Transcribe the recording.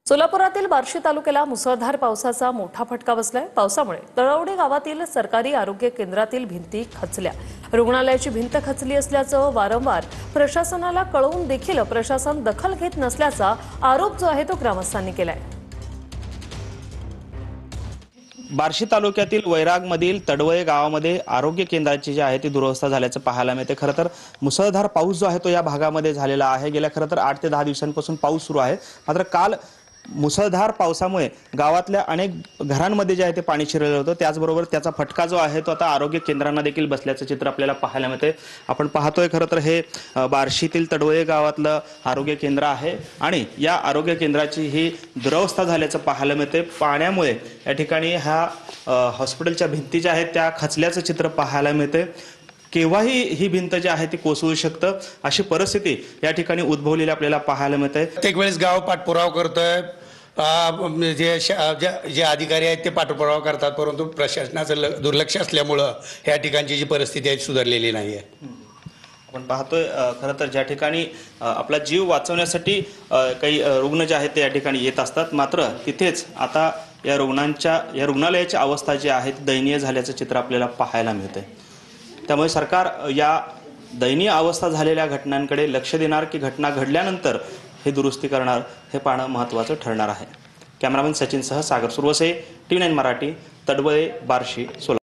सोलापुरातील बार्शी तालुक्याला मुसळधार पावसाचा मोठा फटका बसलाय। पावसामुळे तळवडे गावातील सरकारी आरोग्य केंद्रातील भिंती खचल्या। रुग्णालयाची भिंत खचली असल्याचं वारंवार प्रशासनाला कळवून देखील प्रशासन दखल घेत नसल्याचा आरोप जो आहे तो ग्रामस्थांनी केलाय। बार्शी तालुक्यातील वैरागमधील तडवळे गावामध्ये आरोग्य केंद्राची जी आहे ती दुरवस्था झाल्याचं पाहायला मिळते। खरं तर मुसळधार पाऊस जो आहे तो या भागामध्ये झालेला आहे। गेल्या खरं तर 8 ते 10 दिवसांपासून पाऊस सुरू आहे। मात्र काल मुसळधार पावसामुळे गावातल्या अनेक घरांमध्ये जे आहे ते पाणी शिरलेलं होतं। त्याचबरोबर त्याचा फटका जो आहे तो आता आरोग्य केंद्रांना देखील बसल्याचं चित्र आपल्याला पाहायला मिळते। आपण पाहतोय खरं तर हे बार्शीतील तडवळे गावातलं आरोग्य केंद्र आहे आणि या आरोग्य केंद्राची ही दुरवस्था झाल्याचं पाहायला मिळते। पाण्यामुळे या ठिकाणी ह्या हॉस्पिटलच्या भिंती ज्या आहेत त्या खचल्याचं चित्र पाहायला मिळते। केव्हाही ही भिंत जी आहे ती कोसळू शकतं, अशी परिस्थिती या ठिकाणी उद्भवलेली आपल्याला पाहायला मिळते। प्रत्येक वेळेस गाव पाठपुरावा करतोय, जे अधिकारी आहेत ते पाठपुरावा करतात, परंतु प्रशासनाचं दुर्लक्ष असल्यामुळं या ठिकाणची जी परिस्थिती आहे सुधारलेली नाही आहे। आपण पाहतोय खरं तर ज्या ठिकाणी आपला जीव वाचवण्यासाठी काही रुग्ण जे आहेत ते या ठिकाणी येत असतात, मात्र तिथेच आता या रुग्णालयाची अवस्था जी आहे ती दयनीय झाल्याचं चित्र आपल्याला पाहायला मिळते। त्यामुळे सरकार या दयनीय अवस्था झालेल्या घटनांकडे लक्ष देणार की घटना घडल्यानंतर हे दुरुस्ती करणार हे पाहणं महत्त्वाचं ठरणार आहे। कॅमेरामॅन सचिनसह सागर सुरवसे, TV9 मराठी, तडवळे, बार्शी, सोलापूर।